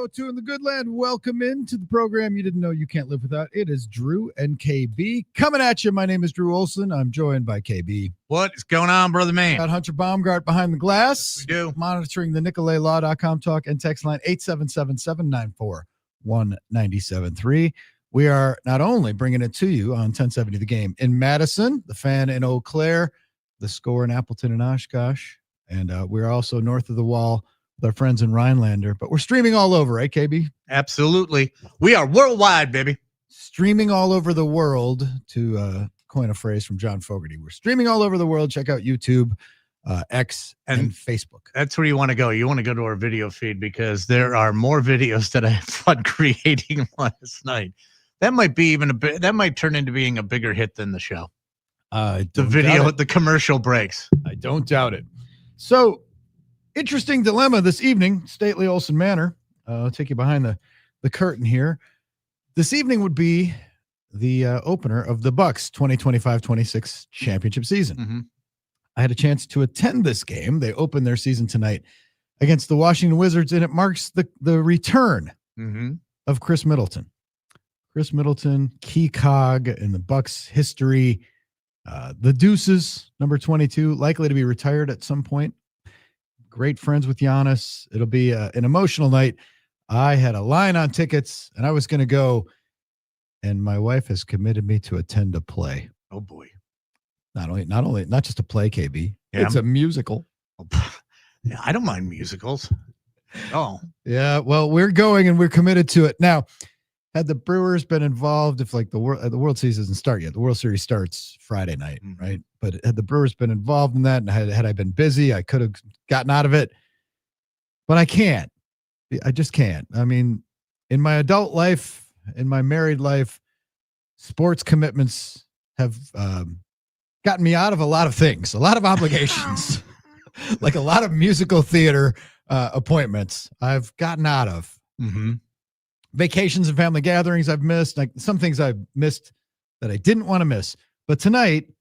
102 in the good land. Welcome into the program you didn't know you can't live without. It is Drew and KB coming at you. My name is Drew Olson. I'm joined by KB. What is going on, brother man? Got Hunter Baumgart behind the glass. We do. Monitoring the NicoletLaw.com talk and text line 877-794-1973. We are not only bringing it to you on 1070 The Game in Madison, the Fan in Eau Claire, the Score in Appleton and Oshkosh, and we're also north of the wall with our friends in Rhinelander, but we're streaming all over, right, KB? Absolutely. We are worldwide, baby. Streaming all over the world, to coin a phrase from John Fogerty. We're streaming all over the world. Check out YouTube, X, and Facebook. That's where you want to go. You want to go to our video feed because there are more videos that I had fun creating last night. That might be even that might turn into being a bigger hit than the show. The video, the commercial breaks. I don't doubt it. So, interesting dilemma this evening, Stately Olson Manor. I'll take you behind the curtain here. This evening would be the opener of the Bucks 2025-26 championship season. Mm-hmm. I had a chance to attend this game. They opened their season tonight against the Washington Wizards, and it marks the return of Chris Middleton. Chris Middleton, key cog in the Bucks history. The Deuces, number 22, likely to be retired at some point. Great friends with Giannis. It'll be an emotional night. I had a line on tickets, and I was going to go, and my wife has committed me to attend a play. Oh boy! Not just a play, KB. Yeah. It's a musical. Yeah, I don't mind musicals. Oh, yeah. Well, we're going, and we're committed to it now. Had the Brewers been involved, if like the World Series doesn't start yet, the World Series starts Friday night, right? But had the Brewers been involved in that, and had I been busy, I could have gotten out of it. But I can't. I just can't. I mean, in my adult life, in my married life, sports commitments have gotten me out of a lot of things, a lot of obligations, like a lot of musical theater appointments I've gotten out of. Vacations and family gatherings I've missed, like some things I've missed that I didn't want to miss. But tonight,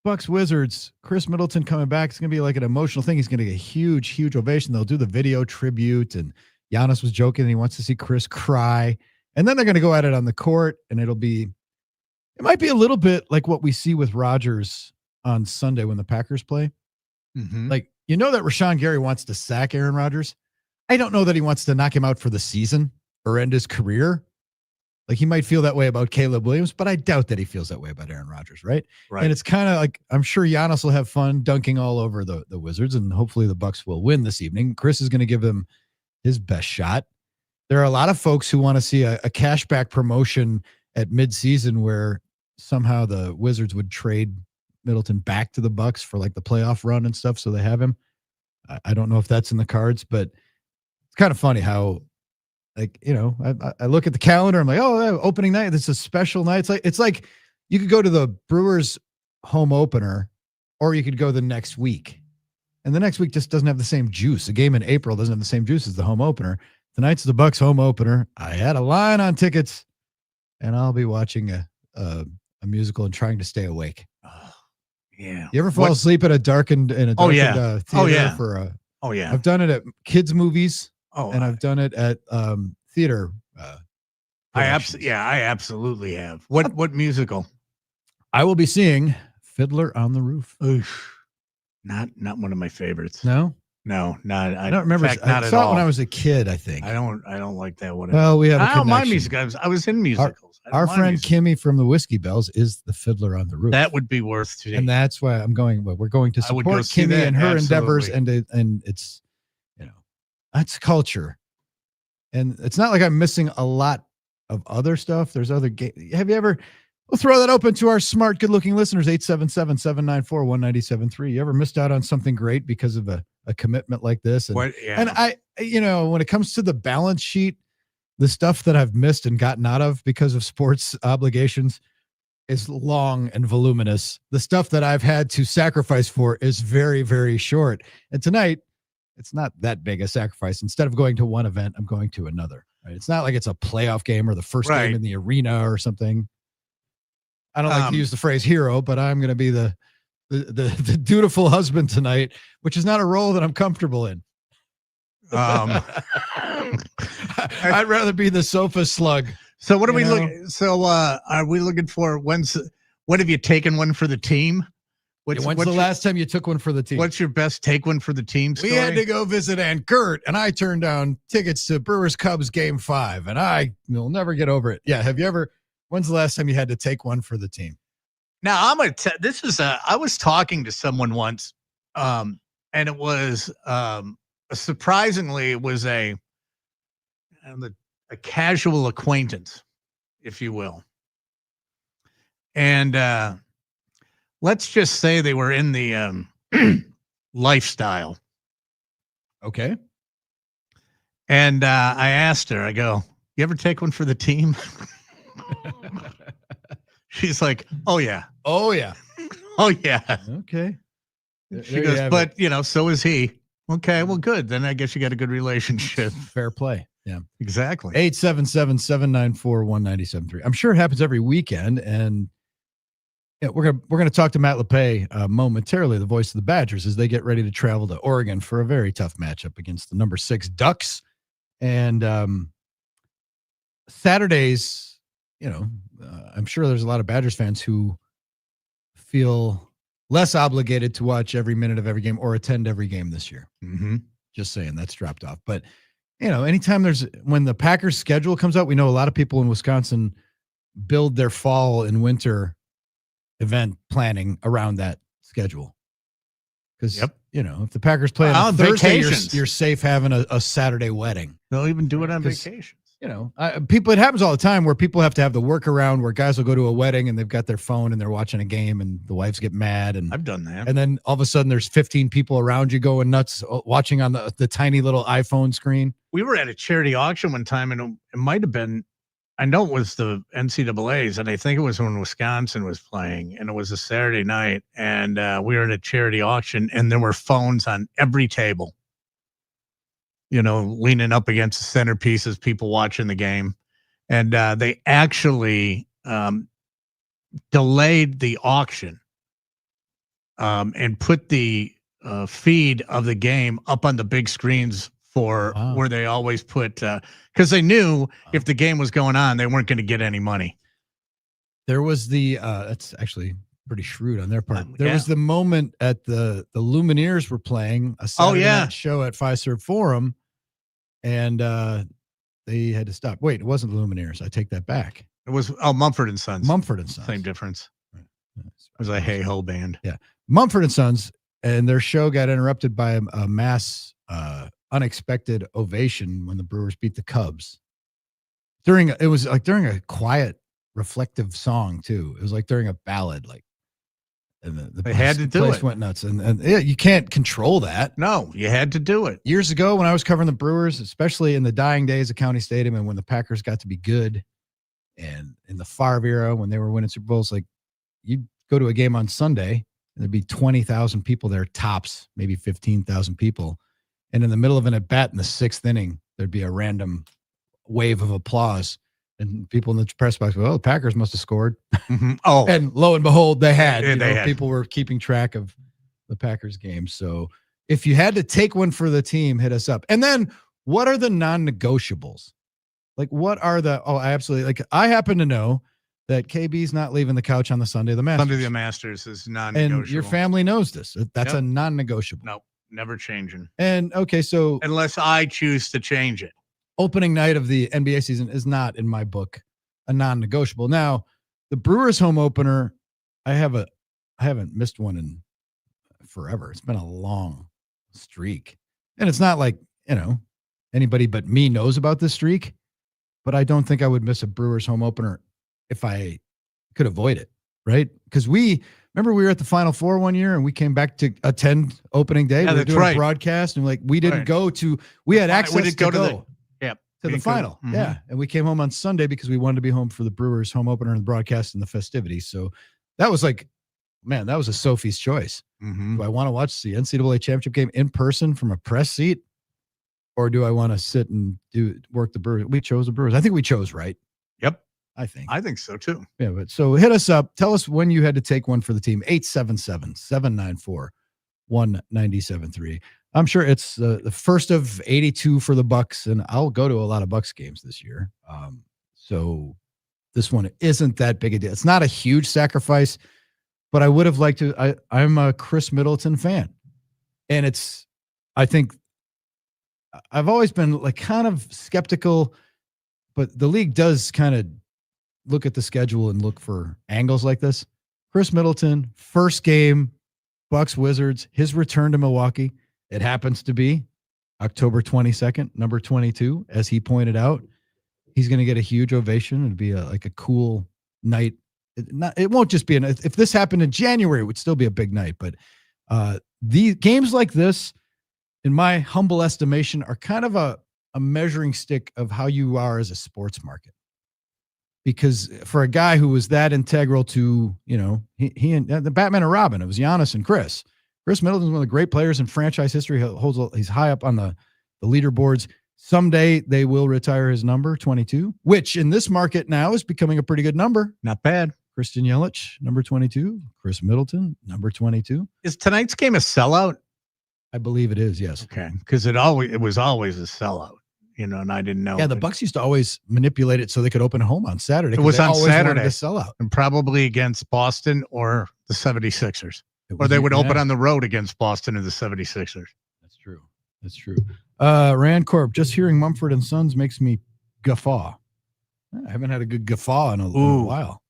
Bucks Wizards, Chris Middleton coming back. It's going to be like an emotional thing. He's going to get a huge, huge ovation. They'll do the video tribute, and Giannis was joking and he wants to see Chris cry. And then they're going to go at it on the court, and it might be a little bit like what we see with Rodgers on Sunday when the Packers play. Like, you know that Rashawn Gary wants to sack Aaron Rodgers. I don't know that he wants to knock him out for the season or end his career. Like, he might feel that way about Caleb Williams, but I doubt that he feels that way about Aaron Rodgers, right? And it's kind of like, I'm sure Giannis will have fun dunking all over the Wizards, and hopefully the Bucks will win this evening. Chris is going to give him his best shot. There are a lot of folks who want to see a cashback promotion at midseason where somehow the Wizards would trade Middleton back to the Bucks for like the playoff run and stuff, so they have him. I don't know if that's in the cards, but it's kind of funny how, like, you know, I look at the calendar. I'm like, oh, opening night. This is a special night. It's like you could go to the Brewers home opener, or you could go the next week. And the next week just doesn't have the same juice. A game in April doesn't have the same juice as the home opener. Tonight's the Bucks home opener. I had a line on tickets, and I'll be watching a musical and trying to stay awake. Oh, yeah. You ever fall asleep at a darkened theater? I've done it at kids' movies. And I've done it at theater. I absolutely have. What musical? I will be seeing Fiddler on the Roof. Oof. Not one of my favorites. No, not. I don't remember. I saw it when I was a kid. I think. I don't like that one. Well, we have. I don't mind musicals. I was in musicals. Our friend Kimmy from the Whiskey Bells is the Fiddler on the Roof. That would be worth today. And that's why I'm going. We're going to support Kimmy and her endeavors, and it's. That's culture. And it's not like I'm missing a lot of other stuff. There's other games. Have you ever, we'll throw that open to our smart, good looking listeners, 877-794-1973. You ever missed out on something great because of a commitment like this? And, and I, when it comes to the balance sheet, the stuff that I've missed and gotten out of because of sports obligations is long and voluminous. The stuff that I've had to sacrifice for is very, very short. And tonight, it's not that big a sacrifice. Instead of going to one event, I'm going to another. Right? It's not like it's a playoff game or the first game in the arena or something. I don't like to use the phrase hero, but I'm going to be the dutiful husband tonight, which is not a role that I'm comfortable in. I'd rather be the sofa slug. So what are we looking? So are we looking for? When have you taken one for the team? When's the last time you took one for the team? What's your best take one for the team story? We had to go visit Aunt Gert, and I turned down tickets to Brewers Cubs Game 5, and I will never get over it. Yeah, have you ever? When's the last time you had to take one for the team? Now I was talking to someone once, and it was surprisingly it was a casual acquaintance, if you will, and let's just say they were in the lifestyle. Okay. And I asked her, I go, you ever take one for the team? She's like, oh, yeah. Oh, yeah. Oh, yeah. Okay. She goes, but, so is he. Okay, well, good. Then I guess you got a good relationship. Fair play. Yeah. Exactly. 877-794-1973. I'm sure it happens every weekend, and yeah, we're gonna talk to Matt Lepay momentarily, the voice of the Badgers, as they get ready to travel to Oregon for a very tough matchup against the number 6 Ducks. And Saturdays, I'm sure there's a lot of Badgers fans who feel less obligated to watch every minute of every game or attend every game this year. Mm-hmm. Just saying, that's dropped off. But anytime when the Packers schedule comes out, we know a lot of people in Wisconsin build their fall and winter event planning around that schedule. Because, if the Packers play on Thursday, you're safe having a Saturday wedding. They'll even do it on vacations. It happens all the time where people have to have the workaround where guys will go to a wedding and they've got their phone and they're watching a game and the wives get mad. And I've done that. And then all of a sudden there's 15 people around you going nuts watching on the tiny little iPhone screen. We were at a charity auction one time, and it might have been, I know it was the NCAAs, and I think it was when Wisconsin was playing, and it was a Saturday night, and we were at a charity auction, and there were phones on every table, leaning up against the centerpieces, people watching the game. And they actually delayed the auction and put the feed of the game up on the big screens for where they always put, because they knew if the game was going on, they weren't going to get any money. There was that's actually pretty shrewd on their part. There was the moment at the Lumineers were playing a Saturday night show at Fiserv Forum, and they had to stop. Wait, it wasn't the Lumineers. I take that back. It was Mumford & Sons. Mumford & Sons. Same difference. Right. It was a hey-ho band. Yeah. Mumford & Sons, and their show got interrupted by a mass unexpected ovation when the Brewers beat the Cubs. It was like during a quiet, reflective song too. It was like during a ballad, and they had to do it. Went nuts, and you can't control that. No, you had to do it. Years ago, when I was covering the Brewers, especially in the dying days of County Stadium, and when the Packers got to be good, and in the Favre era when they were winning Super Bowls, like you'd go to a game on Sunday, and there'd be 20,000 people there, tops, maybe 15,000 people. And in the middle of an at-bat in the 6th inning, there'd be a random wave of applause. And people in the press box go, the Packers must have scored. Mm-hmm. Oh. And lo and behold, they had. Had. People were keeping track of the Packers game. So if you had to take one for the team, hit us up. And then what are the non-negotiables? Like what are I absolutely, I happen to know that KB's not leaving the couch on the Sunday of the Masters. Sunday of the Masters is non-negotiable. And your family knows this. That's a non-negotiable. No. Never changing. And okay, so unless I choose to change it. Opening night of the NBA season is not, in my book, a non-negotiable. Now, the Brewers home opener, I haven't missed one in forever. It's been a long streak. And it's not like, anybody but me knows about this streak, but I don't think I would miss a Brewers home opener if I could avoid it, right? Because remember we were at the Final Four one year and we came back to attend opening day. Yeah, we were doing a broadcast and we didn't go to, we had access to go to the final. Mm-hmm. Yeah. And we came home on Sunday because we wanted to be home for the Brewers home opener and the broadcast and the festivities. So that was that was a Sophie's choice. Mm-hmm. Do I want to watch the NCAA championship game in person from a press seat? Or do I want to sit and work the Brewers? We chose the Brewers. I think we chose right. Yep. I think so too. Yeah, but so hit us up. Tell us when you had to take one for the team. 877-794-1973. I'm sure it's the first of 82 for the Bucks, and I'll go to a lot of Bucks games this year. So this one isn't that big a deal. It's not a huge sacrifice, but I would have liked to. I'm a Chris Middleton fan, and I think I've always been like kind of skeptical, but the league does kind of look at the schedule and look for angles like this. Chris Middleton, first game, Bucks Wizards, his return to Milwaukee. It happens to be October 22nd, number 22. As he pointed out, he's going to get a huge ovation. It'd be like a cool night. It won't just be if this happened in January, it would still be a big night. But the games like this, in my humble estimation, are kind of a measuring stick of how you are as a sports market. Because for a guy who was that integral to, he and the Batman and Robin, it was Giannis and Chris. Chris Middleton is one of the great players in franchise history. He's high up on the leaderboards. Someday they will retire his number 22, which in this market now is becoming a pretty good number. Not bad. Christian Yelich, number 22. Chris Middleton, number 22. Is tonight's game a sellout? I believe it is, yes. Okay, because it was always a sellout, and I didn't know. Yeah, the Bucks used to always manipulate it so they could open home on Saturday. It was on Saturday to sell out, and probably against Boston or the 76ers. Or they would open on the road against Boston and the 76ers. That's true. That's true. Rand Corp, just hearing Mumford and Sons makes me guffaw. I haven't had a good guffaw in a while.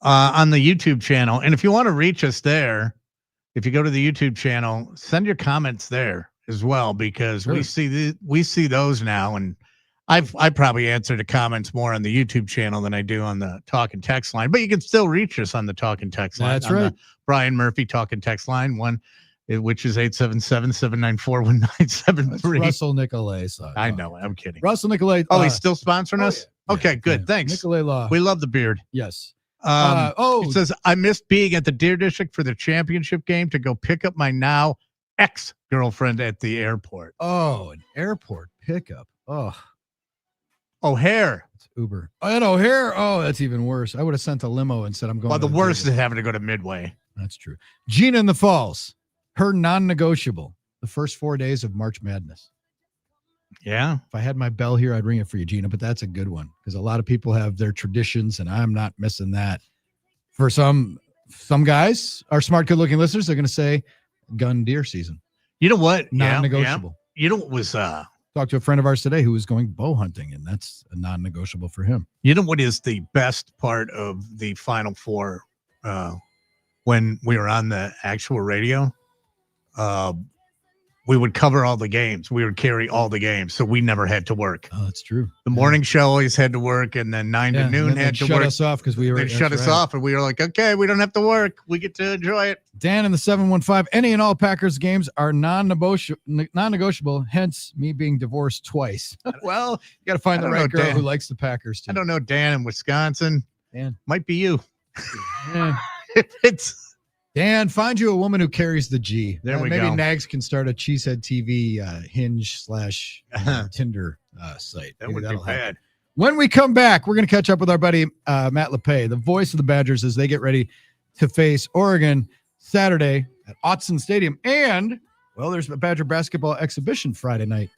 On the YouTube channel. And if you want to reach us there, if you go to the YouTube channel, send your comments there as well, because we see those now. And I probably answer the comments more on the YouTube channel than I do on the talk and text line, but you can still reach us on the talk and text line. That's right. Brian Murphy talk and text line which is 877-794-1973. Russell Nicolay. I know. I'm kidding. Russell Nicolay. Oh, he's still sponsoring us? Yeah. Okay, good. Yeah. Thanks. Nicolay Law. We love the beard. Yes. It says, I missed being at the Deer District for the championship game to go pick up my now ex-girlfriend at the airport. Oh, an airport pickup. Oh. O'Hare. It's Uber. And O'Hare. Oh, that's even worse. I would have sent a limo and said I'm going. Well, the worst is having to go to Midway. That's true. Gina in the Falls. Her non-negotiable. The first 4 days of March Madness. Yeah. If I had my bell here, I'd ring it for you, Gina, but that's a good one because a lot of people have their traditions and I'm not missing that. For some guys, our smart, good-looking listeners, they're going to say gun deer season. You know what? Non-negotiable. Yeah. You know what was... Talked to a friend of ours today who was going bow hunting, and that's a non-negotiable for him. You know what is the best part of the Final Four when we were on the actual radio? We would cover all the games. We would carry all the games, so we never had to work. Oh, that's true. The morning show always had to work, and then 9 to noon had to work. Shut us off because we were. They shut us off, and we were like, okay, we don't have to work. We get to enjoy it. Dan in the 715. Any and all Packers games are non-negotiable. Hence, me being divorced twice. Well, you got to find the right girl who likes the Packers too. I don't know, Dan in Wisconsin. Dan might be you. Yeah. It's. Dan, find you a woman who carries the G. There we maybe go. Nags can start a Cheesehead TV Hinge / Tinder site. That would be bad. When we come back, we're going to catch up with our buddy Matt Lepay, the voice of the Badgers, as they get ready to face Oregon Saturday at Autzen Stadium. And, well, there's a Badger basketball exhibition Friday night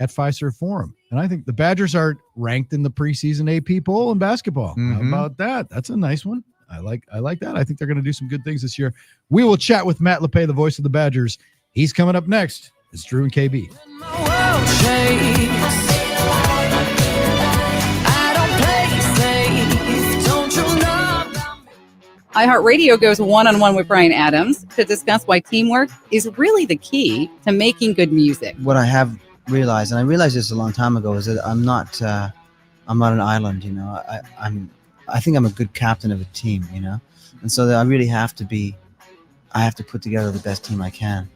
at Fiserv Forum. And I think the Badgers are ranked in the preseason AP poll in basketball. Mm-hmm. How about that? That's a nice one. I like that. I think they're going to do some good things this year. We will chat with Matt Lepay, the voice of the Badgers. He's coming up next. It's Drew and KB. iHeartRadio goes one-on-one with Bryan Adams to discuss why teamwork is really the key to making good music. What I have realized, and I realized this a long time ago, is that I'm not an island. I think I'm a good captain of a team, and so that I really have to put together the best team I can.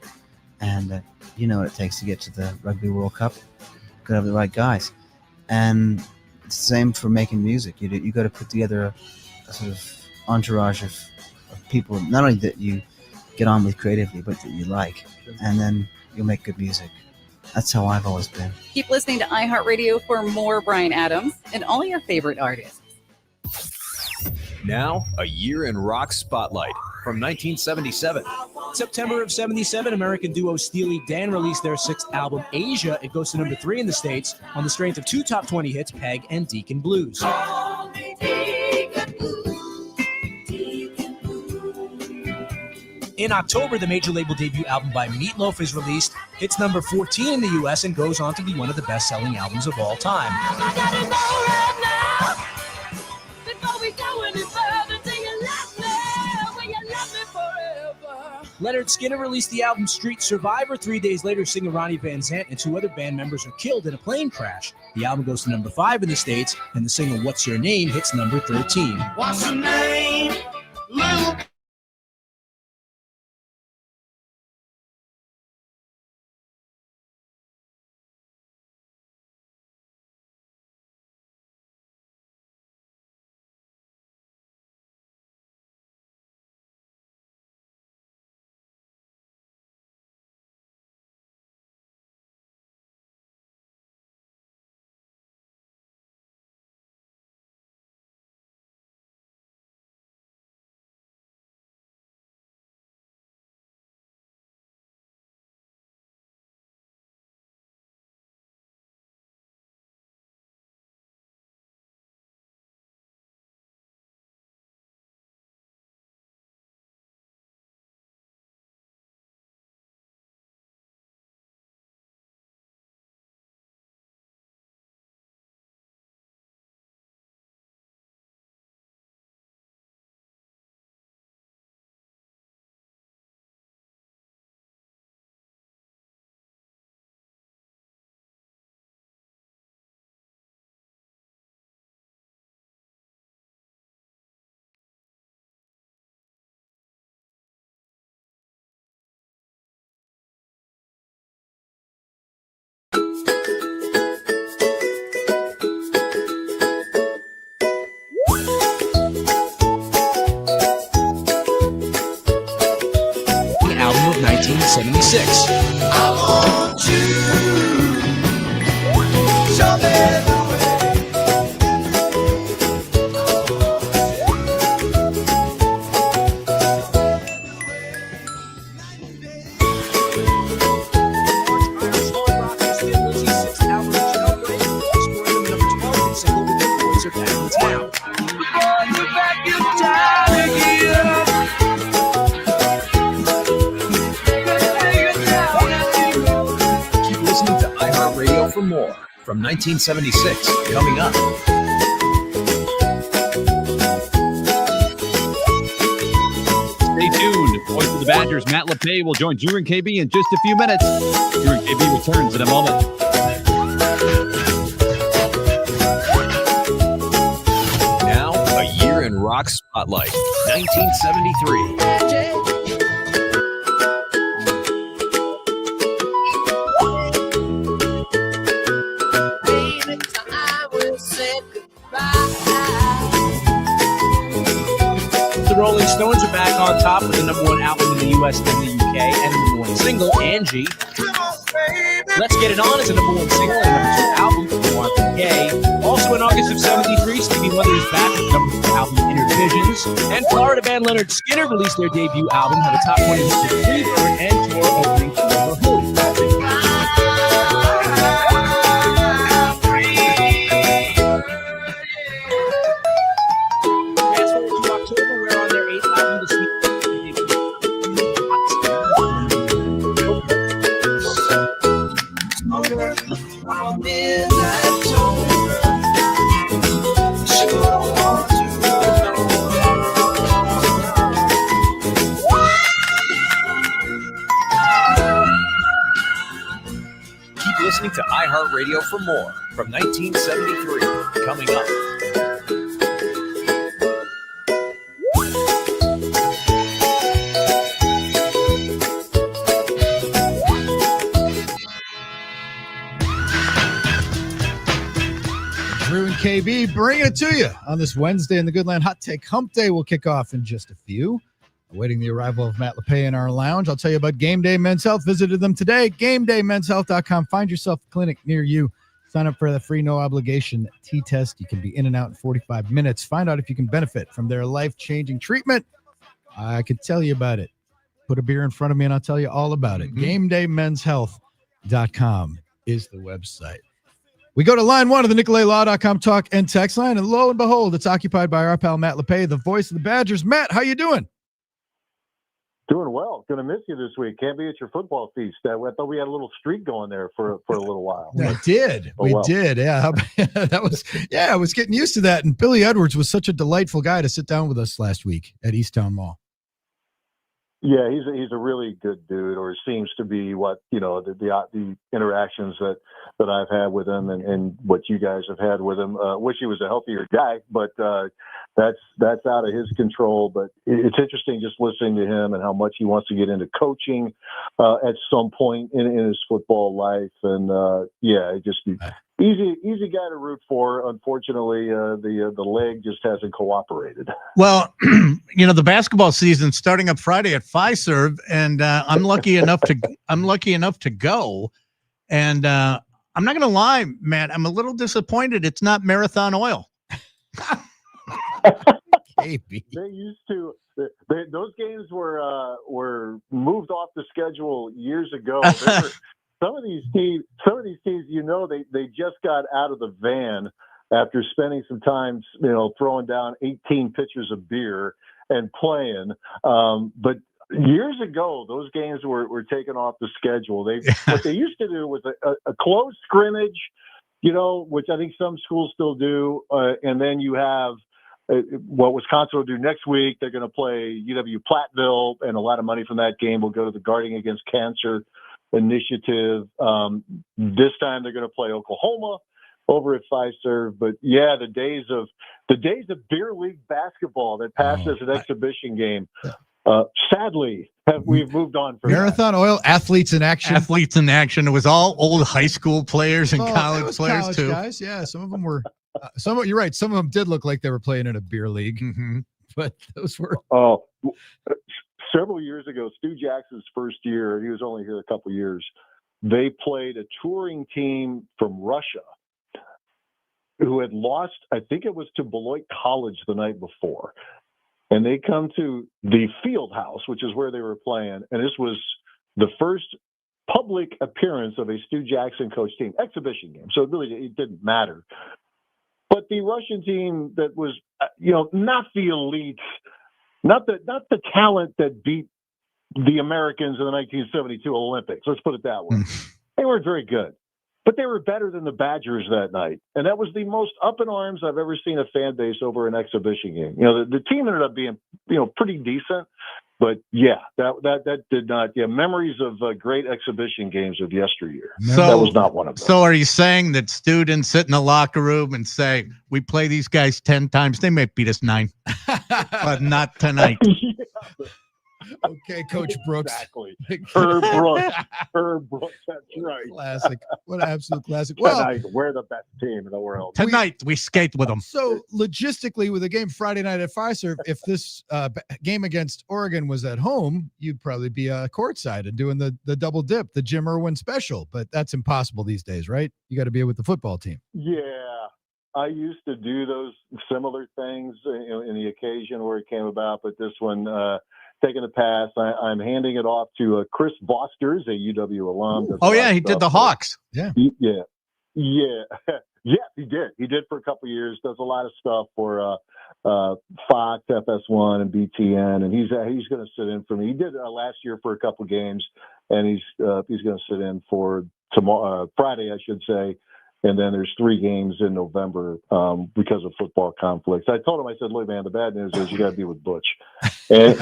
And you know what it takes to get to the Rugby World Cup. Got to have the right guys. And it's the same for making music. You got to put together a sort of entourage of people, not only that you get on with creatively, but that you like. And then you'll make good music. That's how I've always been. Keep listening to iHeartRadio for more Bryan Adams and all your favorite artists. Now, a year in rock spotlight from 1977. September of 77, American duo Steely Dan released their sixth album, Asia. It goes to number 3 in the States on the strength of 2 top 20 hits, Peg and Deacon Blues. In October, the major label debut album by Meatloaf is released. Hits number 14 in the U.S. and goes on to be one of the best-selling albums of all time. Leonard Skinner released the album Street Survivor. 3 days later, singer Ronnie Van Zant and 2 other band members are killed in a plane crash. The album goes to number 5 in the States, and the single What's Your Name hits number 13. What's your name, little? Album of 1976. I want you. Show me the For more from 1976 coming up. Stay tuned. Voice of the Badgers, Matt Lepay, will join Drew and KB in just a few minutes. Drew and KB returns in a moment. Now, a year in rock spotlight, 1973. The Rolling Stones are back on top with the number 1 album in the US and the UK and the number 1 single, Angie. Let's Get It On is a number 1 single and number 2 album for Marvin Gaye. Also in August of 73, Stevie Wonder is back with the number 4 album, Inner Visions. And Florida band Leonard Skinner released their debut album, had a top 20 hit with Freebird and tour opening tour for Who. Listening to iHeartRadio for more from 1973 coming up. Drew and KB bringing it to you on this Wednesday in the Goodland Hot Take Hump Day. Will kick off in just a few. Awaiting the arrival of Matt Lepay in our lounge. I'll tell you about Game Day Men's Health. Visited them today. GameDayMen'sHealth.com. Find yourself a clinic near you Sign up for the free no obligation T-test. You can be in and out in 45 minutes. Find out if you can benefit from their life-changing treatment. I could tell you about it. Put a beer in front of me and I'll tell you all about it. GameDayMen'sHealth.com is the website. We go to line one of the NicoletLaw.com talk and text line, and lo and behold, it's occupied by our pal Matt Lepay, the voice of the Badgers. Matt, how you doing? Doing well. Going to miss you this week. Can't be at your football feast. I thought we had a little streak going there for a little while. We did. We did. Yeah. I was getting used to that. And Billy Edwards was such a delightful guy to sit down with us last week at Easttown Mall. Yeah, he's a really good dude, or seems to be. What the interactions that I've had with him and what you guys have had with him. Wish he was a healthier guy, but that's out of his control. But it's interesting just listening to him and how much he wants to get into coaching at some point in his football life. And just easy guy to root for. Unfortunately, the leg just hasn't cooperated. Well, the basketball season's starting up Friday at Fiserv, and I'm lucky enough to go. And I'm not going to lie, Matt, I'm a little disappointed it's not Marathon Oil. Maybe. They used to. Those games were moved off the schedule years ago. Some of these teams, they just got out of the van after spending some time, throwing down 18 pitchers of beer and playing. But years ago, those games were taken off the schedule. What they used to do was a closed scrimmage, which I think some schools still do, and then you have what Wisconsin will do next week. They're going to play UW Platteville, and a lot of money from that game will go to the Guarding Against Cancer initiative. This time they're going to play Oklahoma over at Fiserv. But yeah, the days of beer league basketball that passed as an exhibition game. Sadly, we've moved on from Marathon Oil, athletes in action. Athletes in action. It was all old high school players and college players college too. Guys, yeah, some of them were. You're right. Some of them did look like they were playing in a beer league, but those were. Several years ago, Stu Jackson's first year, he was only here a couple years. They played a touring team from Russia who had lost, I think it was to Beloit College the night before. And they come to the field house, which is where they were playing. And this was the first public appearance of a Stu Jackson coach team, exhibition game. So it didn't matter. But the Russian team that was, not the elite, not the talent that beat the Americans in the 1972 Olympics. Let's put it that way. They weren't very good, but they were better than the Badgers that night. And that was the most up in arms I've ever seen a fan base over an exhibition game. The team ended up being, pretty decent, but yeah, that did not. Yeah, memories of great exhibition games of yesteryear. That was not one of them. So are you saying that students sit in the locker room and say, we play these guys 10 times, they may beat us 9, but not tonight? Okay, Coach Brooks. Exactly. Herb Brooks. That's right. Classic. What an absolute classic. Tonight, we're the best team in the world. Tonight, we skate with them. So logistically, with a game Friday night at Fiserv, if this game against Oregon was at home, you'd probably be courtside and doing the double dip, the Jim Irwin special. But that's impossible these days, right? You got to be with the football team. Yeah. I used to do those similar things in the occasion where it came about, but this one, taking a pass. I'm handing it off to Chris Vosters, a UW alum. He did the Hawks. Yeah. Yes, he did. He did for a couple of years. Does a lot of stuff for Fox, FS1, and BTN, and he's going to sit in for me. He did last year for a couple games, and he's going to sit in for tomorrow, Friday, I should say. And then there's 3 games in November because of football conflicts. I told him, I said, look, man, the bad news is you got to be with Butch. And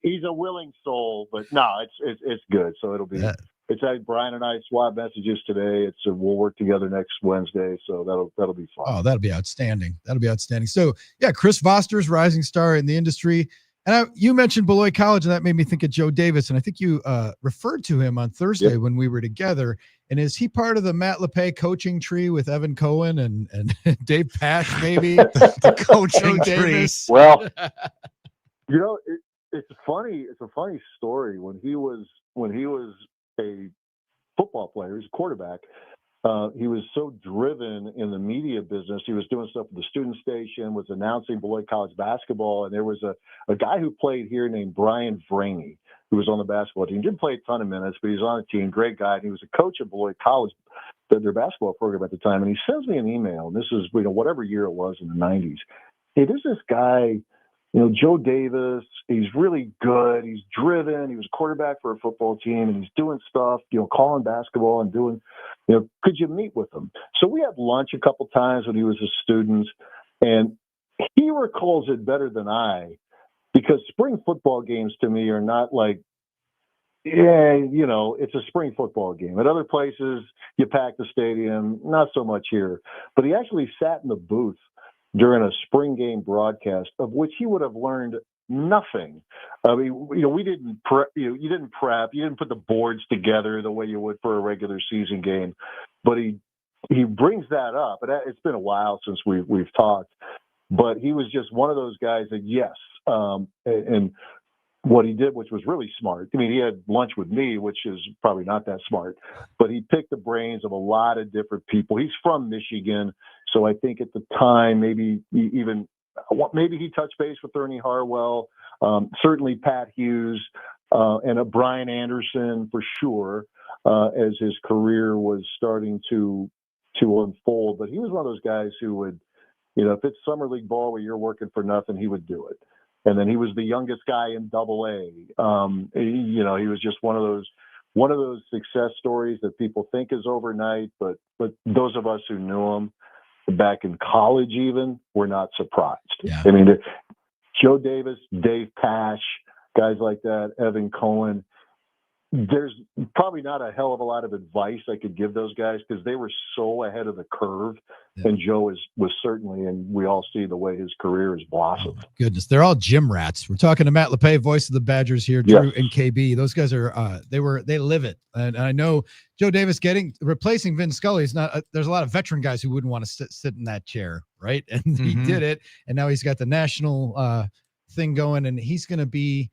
he's a willing soul, but no, it's good. So it'll be. Yeah. It's like Brian and I swap messages today. We'll work together next Wednesday, so that'll be fun. Oh, that'll be outstanding. So yeah, Chris Vosters, rising star in the industry. And you mentioned Beloit College, and that made me think of Joe Davis. And I think you referred to him on Thursday when we were together. And is he part of the Matt Lepay coaching tree with Evan Cohen and Dave Pash, maybe? the coaching tree. Well, it's funny. It's a funny story. When he was a football player, he's a quarterback. he was so driven in the media business. He was doing stuff with the student station, was announcing Beloit College basketball. And there was a guy who played here named Brian Vraney, who was on the basketball team. Didn't play a ton of minutes, but he was on the team. Great guy. And he was a coach at Beloit College, their basketball program at the time. And he sends me an email. And this is, whatever year it was in the 90s. Hey, there's this guy, Joe Davis. He's really good. He's driven. He was a quarterback for a football team, and he's doing stuff, calling basketball and doing, could you meet with him? So we had lunch a couple times when he was a student, and he recalls it better than I, because spring football games to me are not like, it's a spring football game. At other places, you pack the stadium, not so much here. But he actually sat in the booth during a spring game broadcast, of which he would have learned nothing. I mean, we didn't prep. You didn't prep. You didn't put the boards together the way you would for a regular season game. But he brings that up, and it's been a while since we've talked. But he was just one of those guys that and what he did, which was really smart. I mean, he had lunch with me, which is probably not that smart, but he picked the brains of a lot of different people. He's from Michigan, so I think at the time maybe he touched base with Ernie Harwell, certainly Pat Hughes, and a Brian Anderson for sure, as his career was starting to unfold. But he was one of those guys who would, if it's summer league ball where you're working for nothing, he would do it. And then he was the youngest guy in AA. He was just one of those success stories that people think is overnight, but those of us who knew him back in college even were not surprised. Yeah. I mean, Joe Davis, Dave Pash, guys like that, Evan Cohen. There's probably not a hell of a lot of advice I could give those guys, because they were so ahead of the curve. Yeah. And Joe was certainly, and we all see the way his career has blossomed. Oh, goodness, they're all gym rats. We're talking to Matt Lepay, voice of the Badgers here, Drew and KB. Those guys are they live it. And I know Joe Davis replacing Vin Scully is not. There's a lot of veteran guys who wouldn't want to sit in that chair, right? And he did it, and now he's got the national thing going, and he's going to be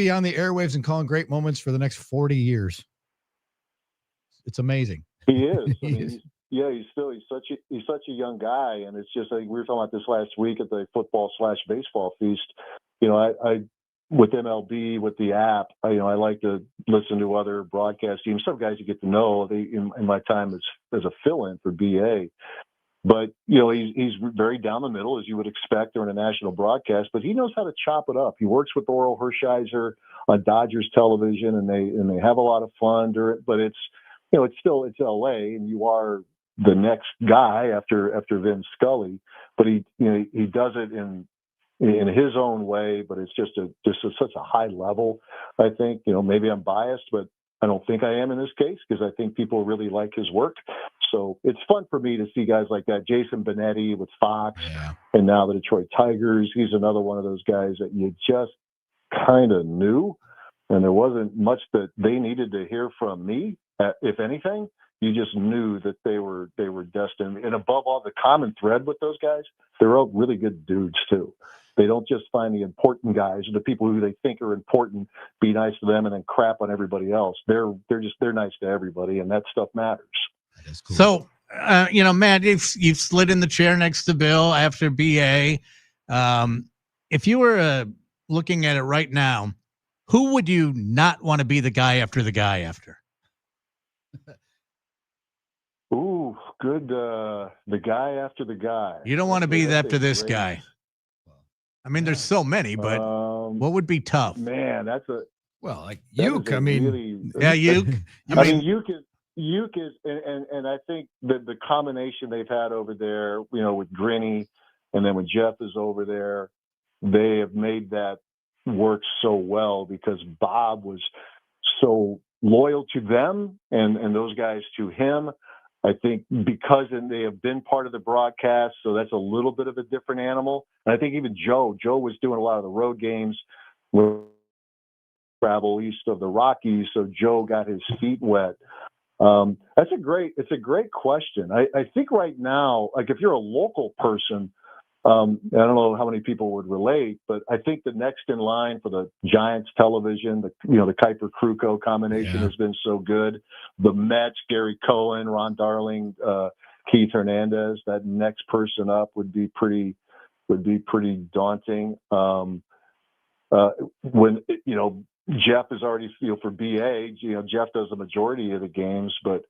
on the airwaves and calling great moments for the next 40 years. It's amazing. He is. He's such a young guy, and it's just like we were talking about this last week at the football/baseball feast. I with MLB, with the app, I like to listen to other broadcast teams. Some guys you get to know. In my time as a fill-in for BA. But, he's very down the middle, as you would expect during a national broadcast, but he knows how to chop it up. He works with Oral Hershiser on Dodgers television, and they have a lot of fun during it, but it's LA, and you are the next guy after Vin Scully, but he does it in his own way, but it's just such a high level. I think, maybe I'm biased, but I don't think I am in this case, because I think people really like his work. So it's fun for me to see guys like that. Jason Benetti with Fox, and now the Detroit Tigers. He's another one of those guys that you just kind of knew, and there wasn't much that they needed to hear from me. If anything, you just knew that they were destined. And above all, the common thread with those guys, they're all really good dudes too. They don't just find the important guys or the people who they think are important, be nice to them, and then crap on everybody else. They're nice to everybody, and that stuff matters. That is cool. So, Matt, you've slid in the chair next to Bill after BA. If you were looking at it right now, who would you not want to be the guy after the guy after? Ooh, good. The guy after the guy. You don't want to be after this guy. I mean, there's so many, but what would be tough? Man, that's like Uke. I mean, Uke. Uke is, and I think the combination they've had over there, with Grinny, and then when Jeff is over there, they have made that work so well, because Bob was so loyal to them and those guys to him. I think because they have been part of the broadcast, so that's a little bit of a different animal. And I think even Joe was doing a lot of the road games, travel east of the Rockies, so Joe got his feet wet. It's a great question. I think right now, like if you're a local person, I don't know how many people would relate, but I think the next in line for the Giants television, the Kuiper-Kruko combination has been so good. The Mets, Gary Cohen, Ron Darling, Keith Hernandez. That next person up would be pretty daunting. When Jeff is already for BA. Jeff does the majority of the games, but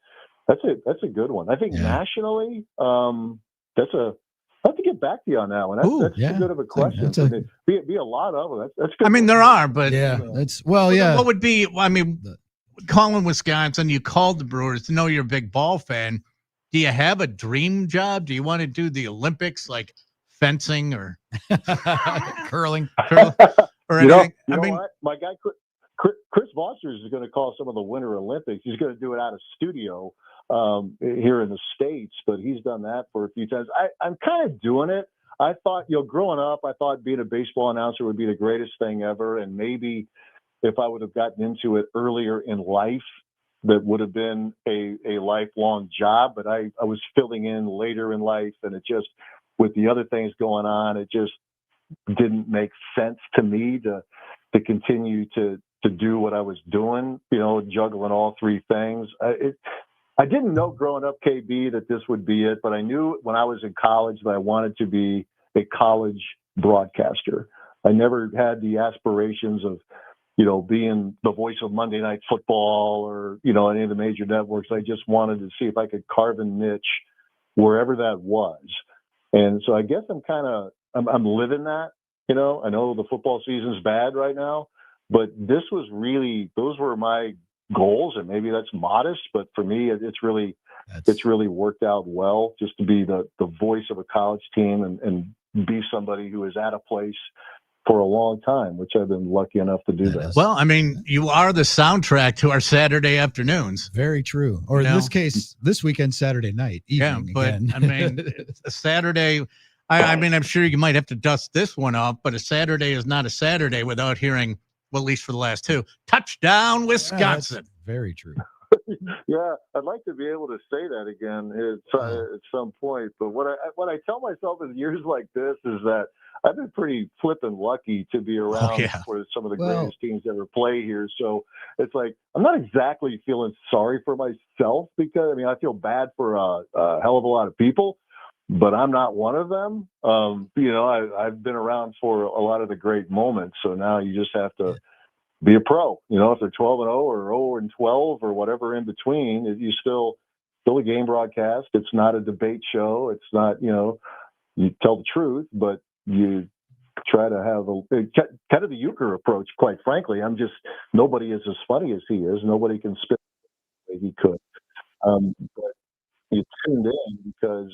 that's a good one. I think nationally, I have to get back to you on that one. That's too good of a question. Be a lot of them. That's good. I mean, there are, but What would be? I mean, calling Wisconsin, you called the Brewers to know you're a big ball fan. Do you have a dream job? Do you want to do the Olympics, like fencing or curling or anything? What? My guy Chris Foster is going to call some of the Winter Olympics. He's going to do it out of studio here in the States, but he's done that for a few times. I'm kind of doing it. I thought, growing up, I thought being a baseball announcer would be the greatest thing ever. And maybe if I would have gotten into it earlier in life, that would have been a lifelong job. But I was filling in later in life, and it just, with the other things going on, it just didn't make sense to me to continue to do what I was doing, juggling all three things. I didn't know growing up, KB, that this would be it, but I knew when I was in college that I wanted to be a college broadcaster. I never had the aspirations of, being the voice of Monday Night Football or, any of the major networks. I just wanted to see if I could carve a niche wherever that was. And so I guess I'm living that, I know the football season's bad right now, but those were my goals, and maybe that's modest, but for me, it's really worked out well just to be the voice of a college team and be somebody who is at a place for a long time, which I've been lucky enough to do that. Well, I mean, you are the soundtrack to our Saturday afternoons. Very true. Or in this case, this weekend, Saturday night. Evening again. I mean, a Saturday. I mean, I'm sure you might have to dust this one off, but a Saturday is not a Saturday without hearing, well, at least for the last two, touchdown Wisconsin. Very true. Yeah, I'd like to be able to say that again at some point. But what I tell myself in years like this is that I've been pretty flippin' lucky to be around for some of the greatest teams that ever play here. So it's like I'm not exactly feeling sorry for myself, because I feel bad for a hell of a lot of people, but I'm not one of them. I've been around for a lot of the great moments. So now you just have to be a pro. If they're 12-0 or 0-12 or whatever in between, you still a game broadcast. It's not a debate show. It's not, you tell the truth, but you try to have kind of the Euchre approach, quite frankly. Nobody is as funny as he is. Nobody can spit the way he could. But you tuned in because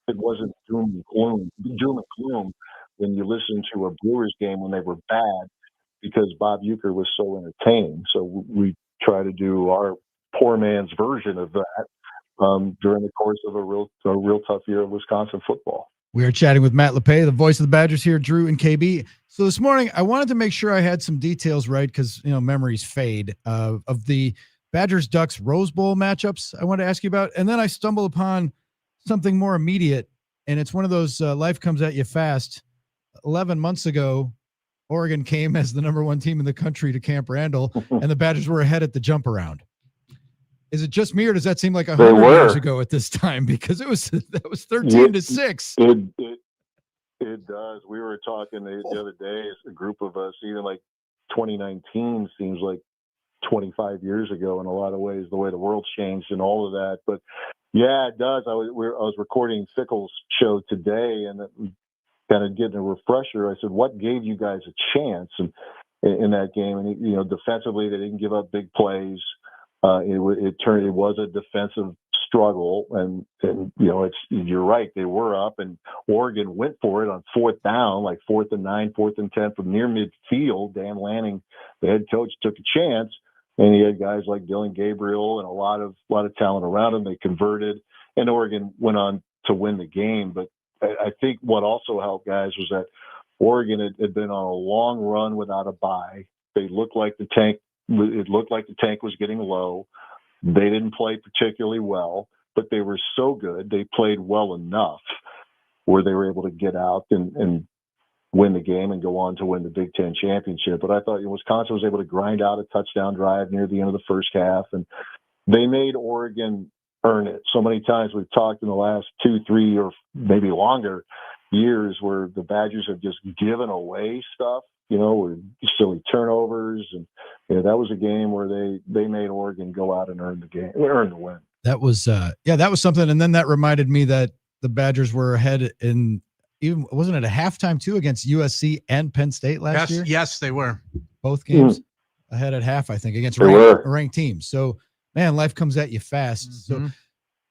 it wasn't doom and gloom when you listened to a Brewers game when they were bad, because Bob Euchre was so entertaining. So we try to do our poor man's version of that during the course of a real tough year of Wisconsin football. We are chatting with Matt Lepay, the voice of the Badgers here, Drew and KB. So this morning, I wanted to make sure I had some details right, because memories fade, of the Badgers-Ducks Rose Bowl matchups I wanted to ask you about. And then I stumbled upon something more immediate, and it's one of those life comes at you fast. 11 months ago, Oregon came as the number one team in the country to Camp Randall, and the Badgers were ahead at the jump around. Is it just me, or does that seem like 100 years ago at this time? Because that was 13-6. It does. We were talking the other day, a group of us, even like 2019 seems like 25 years ago in a lot of ways, the way the world's changed and all of that. But yeah, it does. I was recording Fickle's show today, and kind of getting a refresher. I said, what gave you guys a chance in that game? And defensively, they didn't give up big plays. It was a defensive struggle, and you're right, they were up, and Oregon went for it on fourth down, like 4th and 9, 4th and 10 from near midfield. Dan Lanning, the head coach, took a chance, and he had guys like Dylan Gabriel and a lot of talent around him. They converted, and Oregon went on to win the game. But I think what also helped, guys, was that Oregon had been on a long run without a bye. They looked like the tank. It looked like the tank was getting low. They didn't play particularly well, but they were so good. They played well enough where they were able to get out and win the game and go on to win the Big Ten championship. But I thought Wisconsin was able to grind out a touchdown drive near the end of the first half, and they made Oregon earn it. So many times we've talked in the last 2, 3, or maybe longer years where the Badgers have just given away stuff, with silly turnovers. And that was a game where they made Oregon go out and earn the win. That was that was something. And then that reminded me that the Badgers were ahead in, even wasn't it a halftime too against USC and Penn State last year? Yes, they were. Both games ahead at half, I think, against ranked teams. So, man, life comes at you fast. Mm-hmm. So,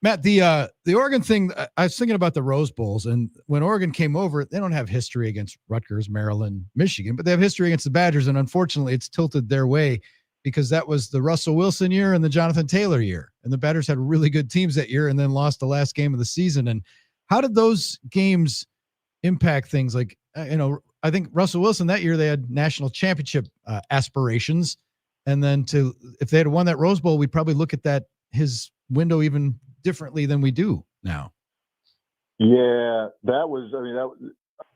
Matt, the Oregon thing, I was thinking about the Rose Bowls, and when Oregon came over, they don't have history against Rutgers, Maryland, Michigan, but they have history against the Badgers, and unfortunately, it's tilted their way because that was the Russell Wilson year and the Jonathan Taylor year, and the Badgers had really good teams that year and then lost the last game of the season. And how did those games impact things? Like, I think Russell Wilson that year, they had national championship aspirations, and then if they had won that Rose Bowl, we'd probably look at his window even differently than we do now. Yeah,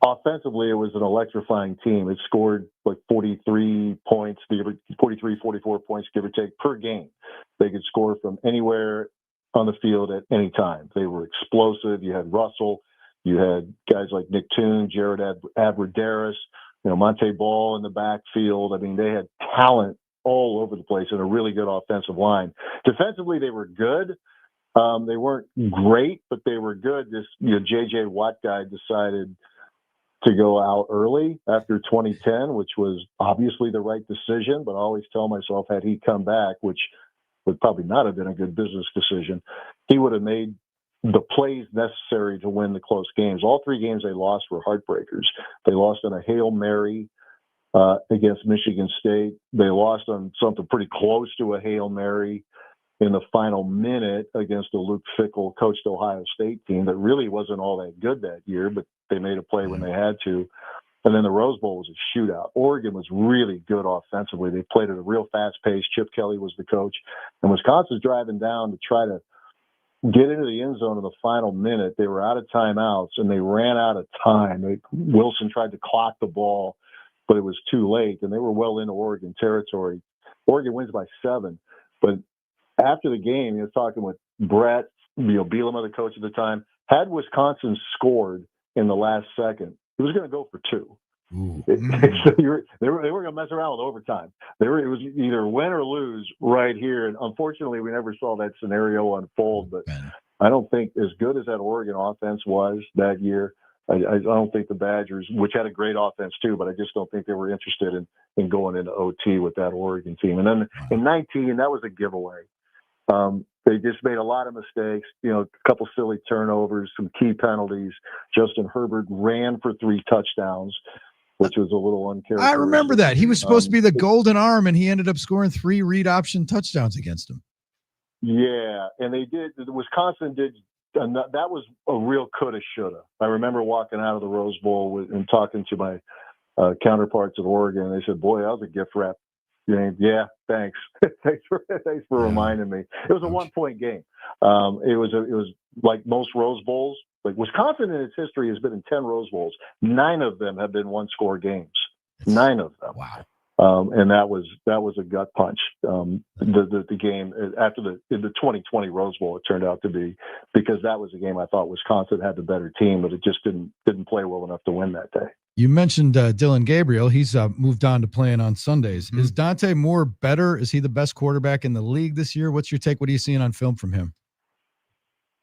offensively, it was an electrifying team. It scored like 43 points, 43, 44 points, give or take, per game. They could score from anywhere on the field at any time. They were explosive. You had Russell. You had guys like Nick Toon, Jared Abbrederis, Monte Ball in the backfield. I mean, they had talent all over the place and a really good offensive line. Defensively, they were good. They weren't great, but they were good. This J.J. Watt guy decided to go out early after 2010, which was obviously the right decision. But I always tell myself, had he come back, which would probably not have been a good business decision, he would have made the plays necessary to win the close games. All 3 games they lost were heartbreakers. They lost on a Hail Mary against Michigan State. They lost on something pretty close to a Hail Mary in the final minute against a Luke Fickell coached Ohio State team that really wasn't all that good that year, but they made a play when they had to. And then the Rose Bowl was a shootout. Oregon was really good offensively. They played at a real fast pace. Chip Kelly was the coach. And Wisconsin's driving down to try to get into the end zone in the final minute. They were out of timeouts, and they ran out of time. Wilson tried to clock the ball, but it was too late, and they were well into Oregon territory. Oregon wins by 7, but after the game, talking with Brett, Bielema, the coach at the time, had Wisconsin scored in the last second, he was going to go for 2. So they were going to mess around with overtime. It was either win or lose right here. And unfortunately, we never saw that scenario unfold. But I don't think, as good as that Oregon offense was that year, I don't think the Badgers, which had a great offense too, but I just don't think they were interested in going into OT with that Oregon team. And then in 19, that was a giveaway. They just made a lot of mistakes, a couple silly turnovers, some key penalties. Justin Herbert ran for 3 touchdowns, which was a little uncharacteristic. I remember that. He was supposed to be the golden arm, and he ended up scoring 3 read option touchdowns against him. Yeah, and Wisconsin did, and that was a real coulda, shoulda. I remember walking out of the Rose Bowl and talking to my counterparts of Oregon, and they said, boy, that was a gift wrap. Yeah, thanks. thanks for reminding me. It was a 1-point game. It was like most Rose Bowls. Like Wisconsin in its history has been in 10 Rose Bowls. 9 of them have been 1-score games. 9 of them. Wow. And that was a gut punch. The game after the 2020 Rose Bowl, it turned out to be, because that was a game I thought Wisconsin had the better team, but it just didn't play well enough to win that day. You mentioned Dylan Gabriel. He's moved on to playing on Sundays. Is Dante Moore better? Is he the best quarterback in the league this year? What's your take? What are you seeing on film from him?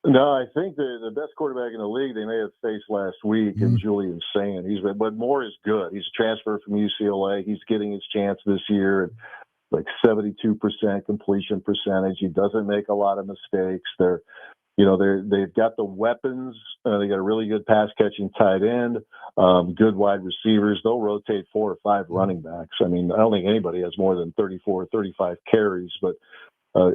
No, I think the best quarterback in the league they may have faced last week is Julian Sand. But Moore is good. He's a transfer from UCLA. He's getting his chance this year at like 72% completion percentage. He doesn't make a lot of mistakes. They've got the weapons. They got a really good pass catching tight end, good wide receivers. They'll rotate 4 or 5 running backs. I mean, I don't think anybody has more than 34 or 35 carries, but a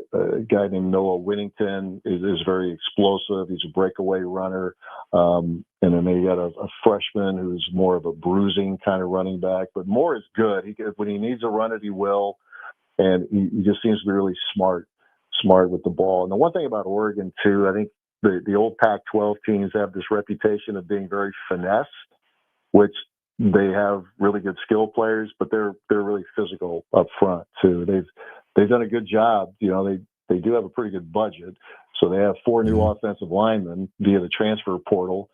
guy named Noah Whittington is very explosive. He's a breakaway runner. And then they got a freshman who's more of a bruising kind of running back. But Moore is good. When he needs to run it, he will. And he just seems to be really smart with the ball. And the one thing about Oregon, too, I think the old Pac-12 teams have this reputation of being very finesse, which they have really good skill players, but they're really physical up front too. They've done a good job. You know, they do have a pretty good budget, so they have 4 new offensive linemen via the transfer portal,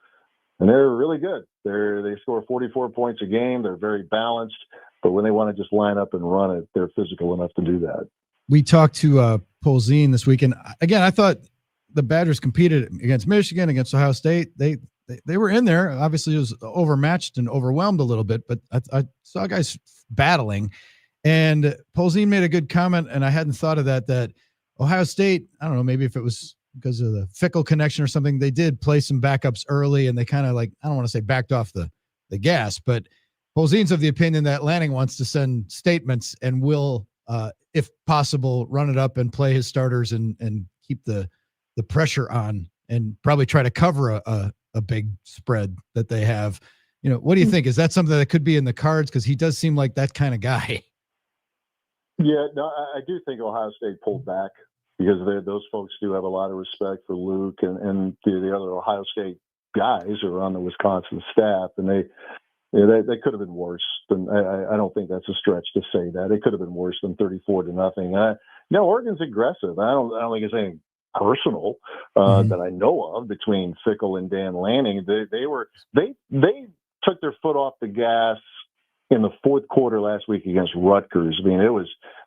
and they're really good. They score 44 points a game. They're very balanced, but when they want to just line up and run it, they're physical enough to do that. We talked to Polzine this weekend. Again, I thought the Badgers competed against Michigan, against Ohio State. They were in there. Obviously, it was overmatched and overwhelmed a little bit, but I saw guys battling. And Polzine made a good comment, and I hadn't thought of that Ohio State, I don't know, maybe if it was because of the Fickle connection or something, they did play some backups early, and they kind of I don't want to say backed off the gas, but Polzine's of the opinion that Lanning wants to send statements and will, if possible, run it up and play his starters and keep the pressure on and probably try to cover a big spread that they have. You know, what do you think? Is that something that could be in the cards? Because he does seem like that kind of guy. Yeah, no, I do think Ohio State pulled back because those folks do have a lot of respect for Luke and the other Ohio State guys who are on the Wisconsin staff, and they could have been worse than. I don't think that's a stretch to say that it could have been worse than 34-0. No, Oregon's aggressive. I don't think it's anything personal that I know of between Fickle and Dan Lanning. They took their foot off the gas in the fourth quarter last week against Rutgers. I mean,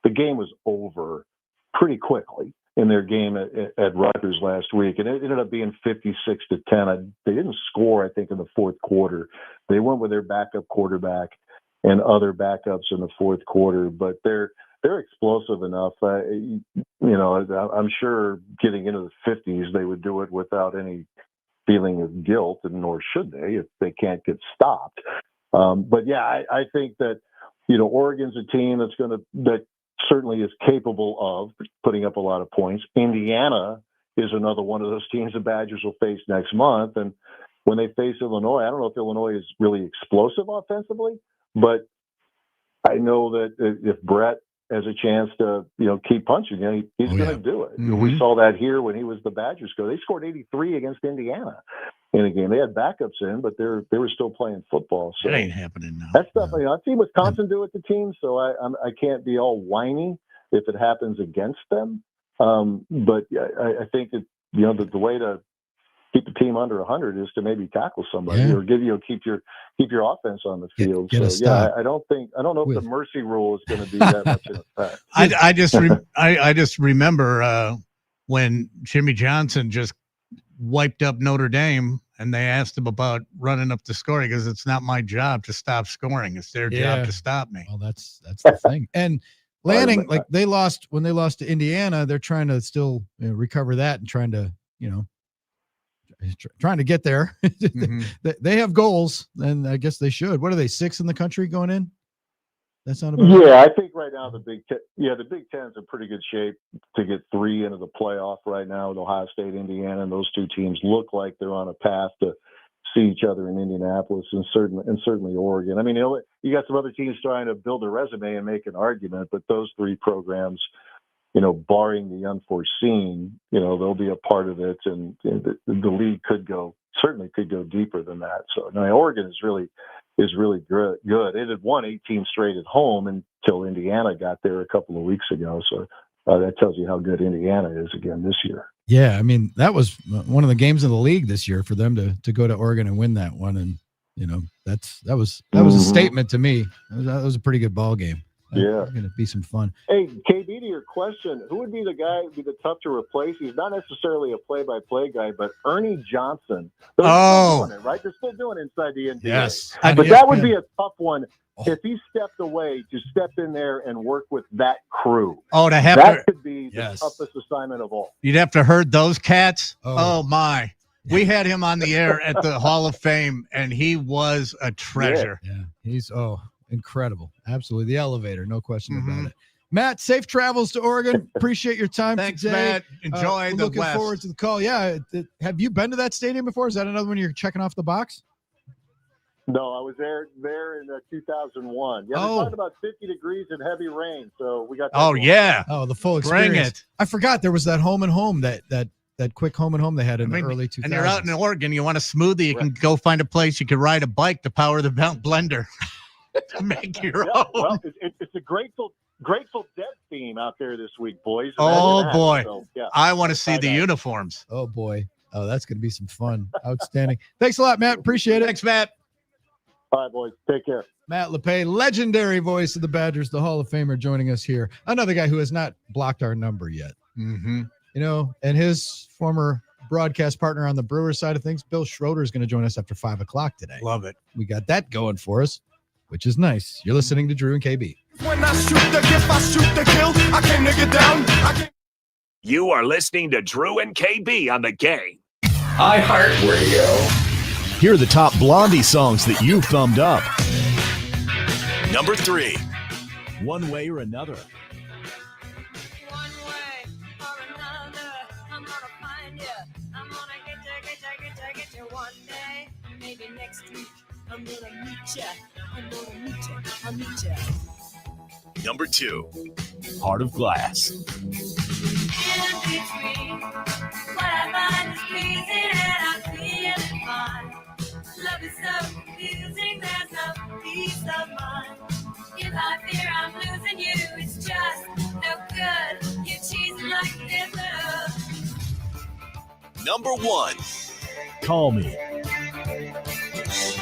the game was over pretty quickly in their game at Rutgers last week, and it ended up being 56-10. They didn't score, I think, in the fourth quarter. They went with their backup quarterback and other backups in the fourth quarter, but they're explosive enough. I'm sure getting into the 50s, they would do it without any feeling of guilt, and nor should they if they can't get stopped. But yeah, I think that, Oregon's a team that certainly is capable of putting up a lot of points. Indiana is another one of those teams the Badgers will face next month. And when they face Illinois, I don't know if Illinois is really explosive offensively, but I know that if Brett has a chance to, keep punching, he's going to do it. Mm-hmm. We saw that here when he was the Badgers coach. They scored 83 against Indiana in a game. They had backups in, but they were still playing football. So It ain't happening now. that stuff, I've seen Wisconsin do it to teams, so I can't be all whiny if it happens against them. But I think that the way to keep the team under 100 is to maybe tackle somebody or keep your offense on the field. I don't know if the mercy rule is going to be that much in effect. I just remember when Jimmy Johnson just wiped up Notre Dame, and they asked him about running up the scoring because it's not my job to stop scoring; it's their job to stop me. Well, that's the thing. And Lanning, when they lost to Indiana, they're trying to still recover that and trying to get there. Mm-hmm. They have goals, and I guess they should. What are they, 6th in the country going in? That's not about Yeah, I think right now the Big Ten's in pretty good shape to get 3 into the playoff right now with Ohio State, Indiana, and those two teams look like they're on a path to see each other in Indianapolis and certainly Oregon. I mean, you got some other teams trying to build a resume and make an argument, but those 3 programs, barring the unforeseen, they'll be a part of it, and the league could go deeper than that. So Oregon is really good. It had won 18 straight at home until Indiana got there a couple of weeks ago. So that tells you how good Indiana is again this year. Yeah, I mean, that was one of the games of the league this year for them to go to Oregon and win that one, and that was a statement to me. That was a pretty good ball game. Yeah, it's going to be some fun. Hey, KB, to your question, who would be the guy who would be the tough to replace? He's not necessarily a play-by-play guy, but Ernie Johnson. They're still doing it, right? They're still doing it inside the NBA. Yes, but that would be a tough one if he stepped away to step in there and work with that crew. Oh, that could be the toughest assignment of all. You'd have to herd those cats. Oh my. We had him on the air at the Hall of Fame, and he was a treasure. Yeah, he's incredible. Absolutely. The elevator, no question about it. Matt, safe travels to Oregon. Appreciate your time. Thanks, today. Matt. Enjoy the looking West. forward to the call. Yeah. Have you been to that stadium before? Is that another one you're checking off the box? No, I was there in 2001. Yeah, they're talking about 50 degrees and heavy rain, so we got. The full experience. Bring it. I forgot there was that home and home that that quick home and home they had in the early 2000s. And you're out in Oregon, you want a smoothie, you can go find a place you can ride a bike to power the blender to make your own. Well, it's a Grateful Dead theme out there this week, boys. Oh, Imagine that. boy. So, yeah. I want to see the uniforms. Oh, boy. Oh, that's going to be some fun. Outstanding. Thanks a lot, Matt. Appreciate it. Thanks, Matt. All right, boys. Take care. Matt Lepay, legendary voice of the Badgers, the Hall of Famer, joining us here. Another guy who has not blocked our number yet. Mm-hmm. You know, and his former broadcast partner on the Brewers side of things, Bill Schroeder, is going to join us after 5 o'clock today. Love it. We got that going for us, which is nice. You're listening to Drew and KB. When I shoot the gift, I shoot the kill. I came to get down. You are listening to Drew and KB on the Game. iHeartRadio. Here are the top Blondie songs that you've thumbed up. Number 3. One Way or Another. One way or another, I'm gonna find you. I'm gonna get you one day, maybe next week. I'm gonna meet you. I'll meet you. Number 2. Heart of Glass. In between, what I find is pleasing and I'm feeling fine. Love is so confusing, there's no peace of mind. If I fear I'm losing you, it's just no good. You're cheesing like this. Number 1. Call Me.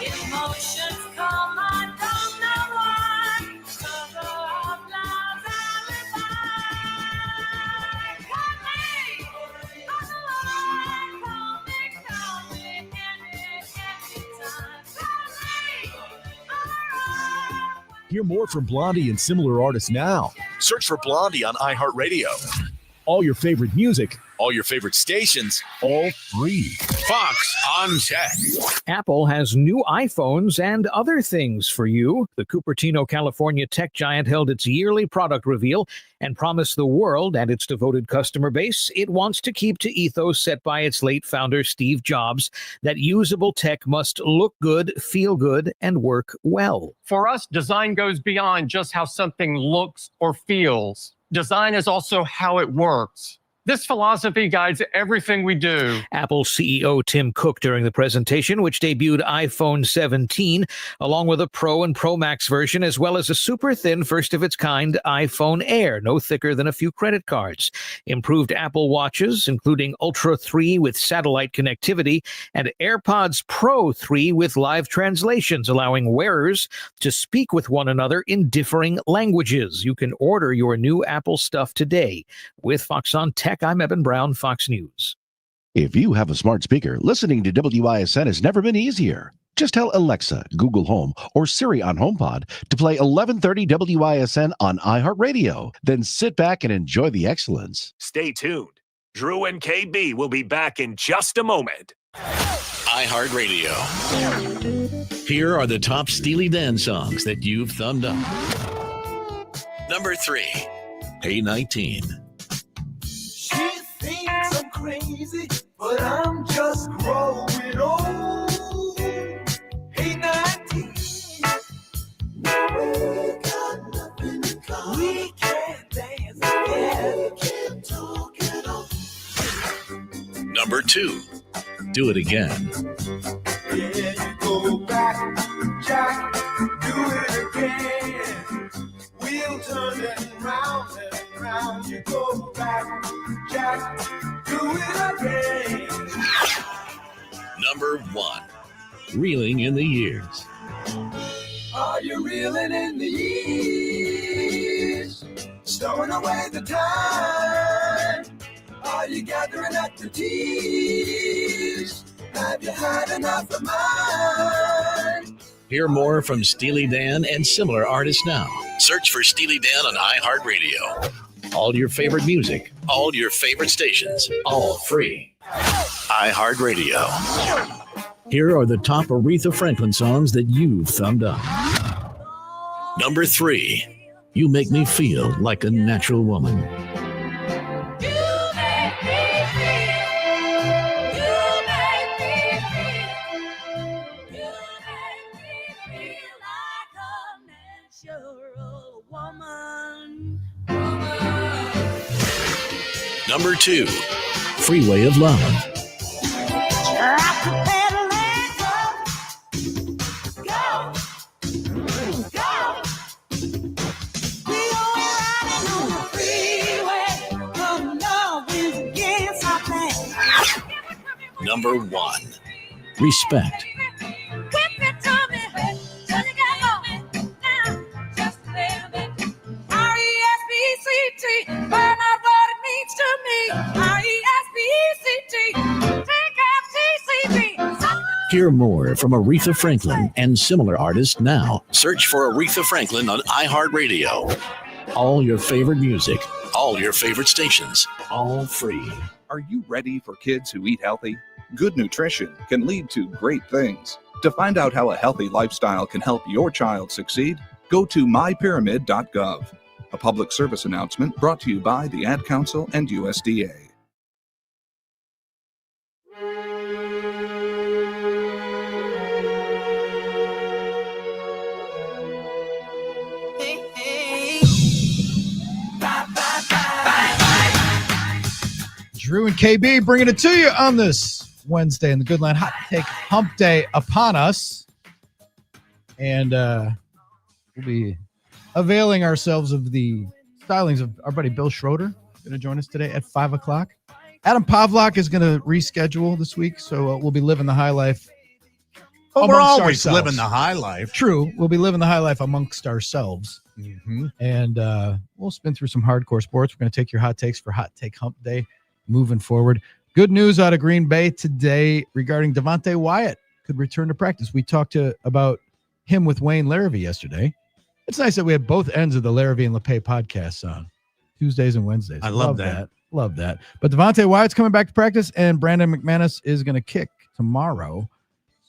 Emotions come, I don't know why. Cover up lies alibi. Call me on the line. Call me anytime. Call me on the line. Hear more from Blondie and similar artists now. Search for Blondie on iHeartRadio. All your favorite music, All your favorite stations. all free. Fox on Tech. Apple has new iPhones and other things for you. The Cupertino, California tech giant held its yearly product reveal and promised the world and its devoted customer base it wants to keep to ethos set by its late founder, Steve Jobs, that usable tech must look good, feel good, and work well. For us, design goes beyond just how something looks or feels. Design is also how it works. This philosophy guides everything we do. Apple CEO Tim Cook during the presentation, which debuted iPhone 17, along with a Pro and Pro Max version, as well as a super thin, first of its kind iPhone Air, no thicker than a few credit cards. Improved Apple Watches, including Ultra 3 with satellite connectivity, and AirPods Pro 3 with live translations, allowing wearers to speak with one another in differing languages. You can order your new Apple stuff today. With Fox on Tech, I'm Evan Brown, Fox News. If you have a smart speaker, listening to WISN has never been easier. Just tell Alexa, Google Home, or Siri on HomePod to play 1130 WISN on iHeartRadio. Then sit back and enjoy the excellence. Stay tuned. Drew and KB will be back in just a moment. iHeartRadio. Here are the top Steely Dan songs that you've thumbed up. Number 3. Hey 19. She thinks I'm crazy, but I'm just growing old. Hey, 19. Now we got nothing in common. We can't dance together. We can't talk at all. Number 2. Do It Again. Yeah, you go back, Jack, do it again. We'll turn it round and round. You go back, Jack, do it again. Number 1. Reeling in the Years. Are you reeling in the years? Stowing away the time? Are you gathering up the tears? Have you had enough of mine? Hear more from Steely Dan and similar artists now. Search for Steely Dan on iHeartRadio. All your favorite music, all your favorite stations, all free. iHeartRadio. Here are the top Aretha Franklin songs that you've thumbed up. Number 3. You Make Me Feel Like a Natural Woman. Woman. Number 2. freeway of love. Number 1, respect. Hear more from Aretha Franklin and similar artists now. Search for Aretha Franklin on iHeartRadio. All your favorite music, all your favorite stations, all free. Are you ready for kids who eat healthy? Good nutrition can lead to great things. To find out how a healthy lifestyle can help your child succeed, go to mypyramid.gov. A public service announcement brought to you by the Ad Council and USDA. Drew and KB bringing it to you on this Wednesday in the Good Line. Hot Take Hump Day upon us. And we'll be availing ourselves of the stylings of our buddy Bill Schroeder. Going to join us today at 5 o'clock. Adam Pavlak is going to reschedule this week, so we'll be living the high life. Well, we're amongst always ourselves. living the high life. True. We'll be living the high life amongst ourselves. Mm-hmm. And we'll spin through some hardcore sports. We're going to take your hot takes for Hot Take Hump Day moving forward. Good news out of Green Bay today regarding Devontae Wyatt could return to practice. We talked about him with Wayne Larrivee yesterday. It's nice that we have both ends of the Larrivee and Lepay podcasts on Tuesdays and Wednesdays. I love that. Love that. But Devontae Wyatt's coming back to practice, and Brandon McManus is going to kick tomorrow.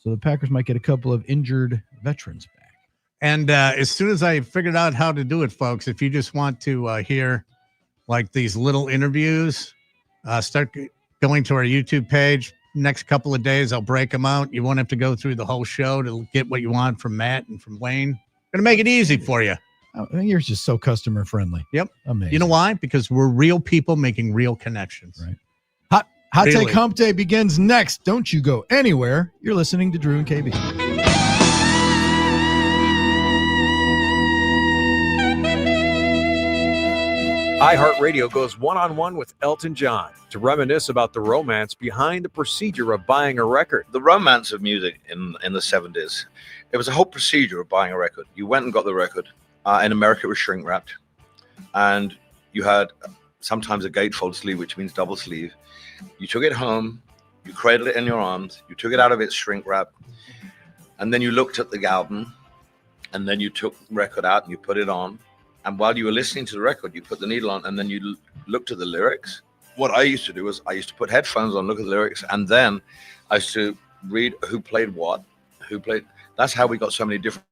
So the Packers might get a couple of injured veterans back. And as soon as I figured out how to do it, folks, if you just want to hear like these little interviews, start going to our YouTube page. Next couple of days, I'll break them out. You won't have to go through the whole show to get what you want from Matt and from Wayne. Going to make it easy for you. Oh, you're just so customer friendly. Yep. Amazing. You know why? Because we're real people making real connections. Right. Hot Really? Take Hump Day begins next. Don't you go anywhere. You're listening to Drew and KB. iHeartRadio goes one-on-one with Elton John to reminisce about the romance behind the procedure of buying a record. The romance of music in the 70s, it was a whole procedure of buying a record. You went and got the record. In America, it was shrink wrapped. And you had sometimes a gatefold sleeve, which means double sleeve. You took it home, you cradled it in your arms, you took it out of its shrink wrap, and then you looked at the album, and then you took the record out and you put it on. And while you were listening to the record, you put the needle on, and then you looked at the lyrics. What I used to do was I used to put headphones on, look at the lyrics, and then I used to read who played what, who played. That's how we got so many different.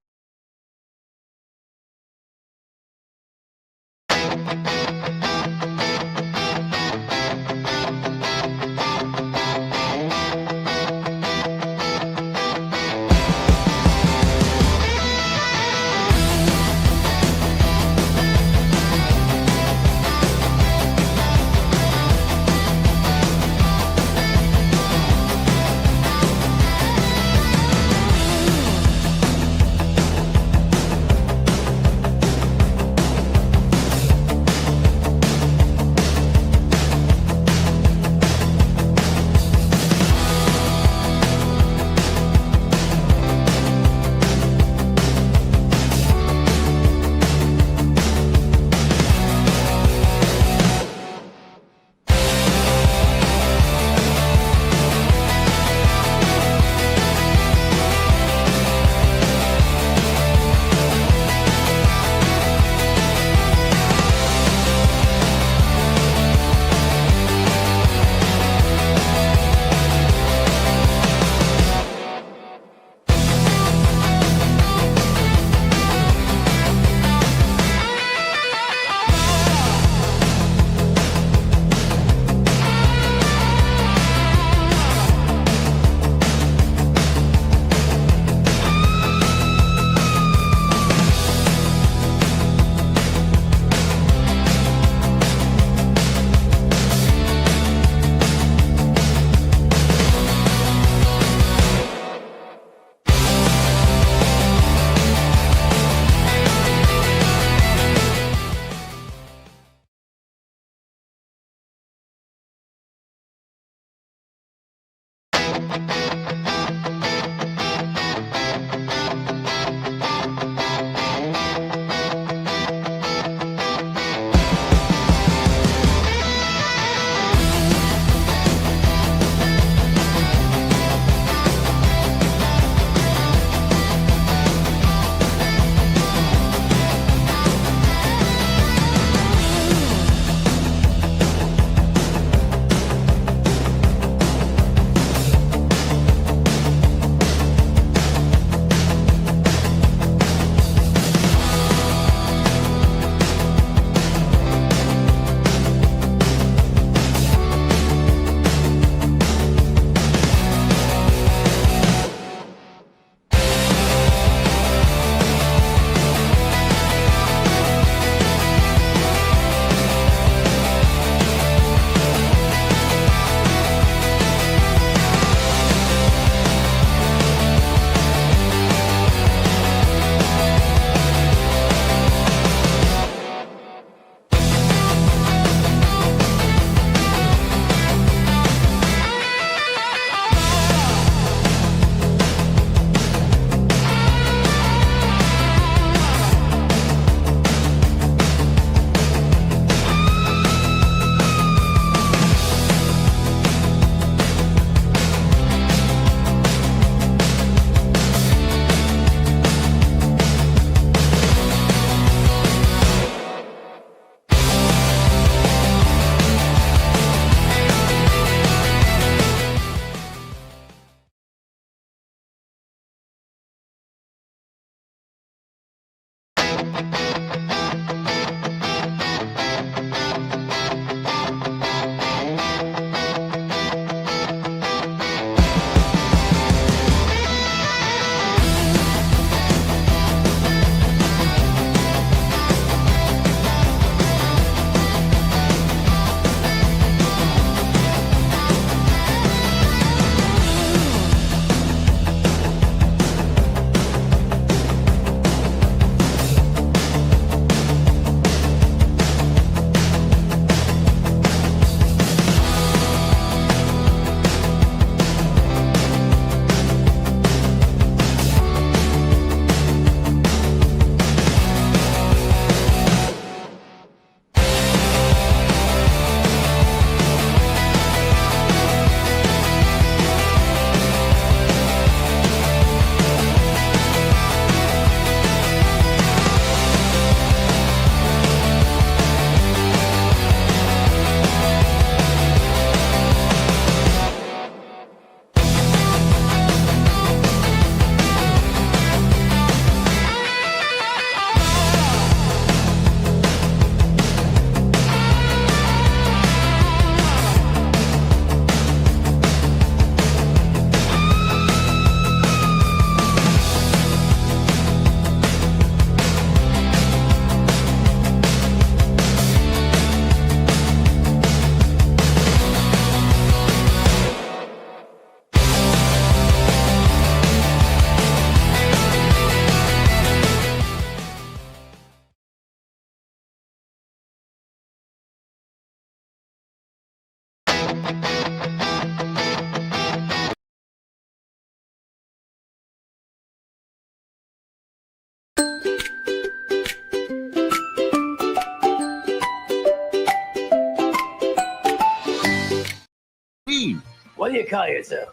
What do you call yourself?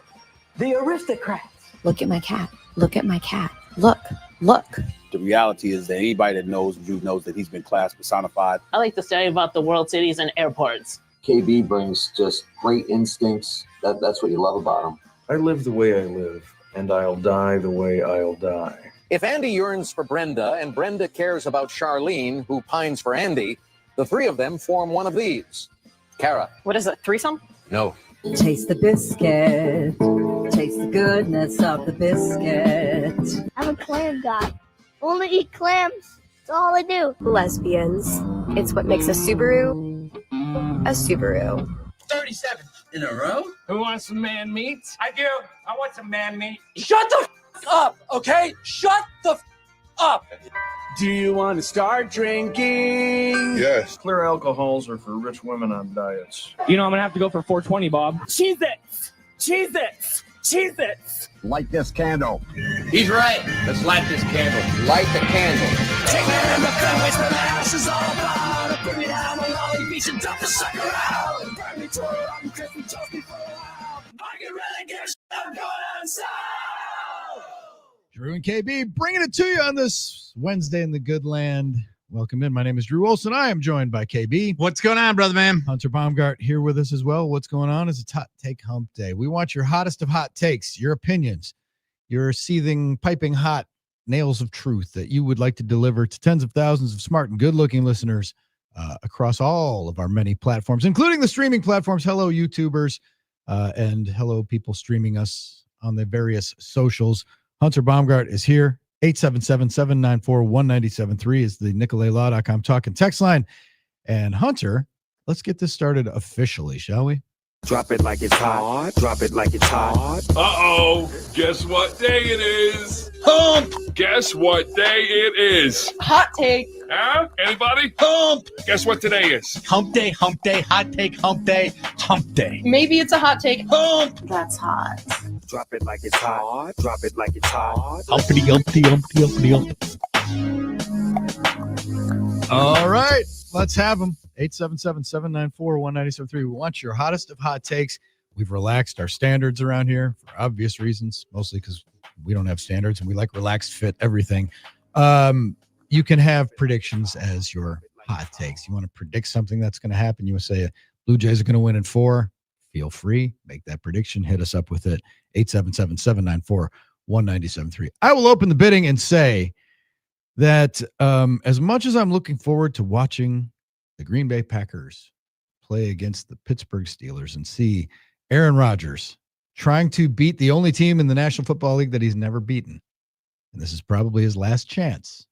The aristocrats. Look at my cat. Look at my cat. Look. The reality is that anybody that knows Drew knows that he's been class personified. I like to say about the world cities and airports. KB brings just great instincts. That's what you love about him. I live the way I live, and I'll die the way I'll die. If Andy yearns for Brenda and Brenda cares about Charlene, who pines for Andy, the three of them form one of these. Kara. What is it, threesome? No. Taste the biscuit. Taste the goodness of the biscuit. I'm a clam guy. Only eat clams. That's all I do. Lesbians. It's what makes a Subaru a Subaru. 37 in a row? Who wants some man meat? I do. I want some man meat. Shut the up, okay? Shut the up. Do you want to start drinking? Yes. Clear alcohols are for rich women on diets. You know, I'm going to have to go for 420, Bob. Cheez-Its. Cheez-Its. Cheez-Its. Light this candle. He's right. Let's light this candle. Light the candle. Take me in the fairways where the house is all about. Bring me down on Lolly Beach and dump the sucker out. Burn me to a rotten crisp and toast me for a while. I can really get shit. I'm going outside. Drew and KB bringing it to you on this Wednesday in the good land. Welcome in. My name is Drew Olson. I am joined by KB. What's going on, brother man? Hunter Baumgart here with us as well. What's going on is it's Hot Take Hump Day. We want your hottest of hot takes, your opinions, your seething, piping hot nails of truth that you would like to deliver to tens of thousands of smart and good-looking listeners across all of our many platforms, including the streaming platforms. Hello, YouTubers, and hello, people streaming us on the various socials. Hunter Baumgart is here. 877-794-1973 is the NicolaLaw.com talk and text line. And Hunter, let's get this started officially, shall we? Drop it like it's hot. Drop it like it's hot. Uh-oh. Guess what day it is? Hump. Guess what day it is? Hot take. Huh? Anybody? Hump. Guess what today is? Hump day, hot take, hump day. Maybe it's a hot take. Hump. That's hot. Drop it like it's hot. Drop it like it's hot. Humpty. All right, let's have them. 877-794-1973. We want your hottest of hot takes. We've relaxed our standards around here for obvious reasons, mostly because we don't have standards and we like relaxed fit everything. You can have predictions as your hot takes. You want to predict something that's going to happen. You want to say Blue Jays are going to win in 4. Feel free. Make that prediction. Hit us up with it. 877-794-1973. I will open the bidding and say that as much as I'm looking forward to watching the Green Bay Packers play against the Pittsburgh Steelers and see Aaron Rodgers trying to beat the only team in the National Football League that he's never beaten, and this is probably his last chance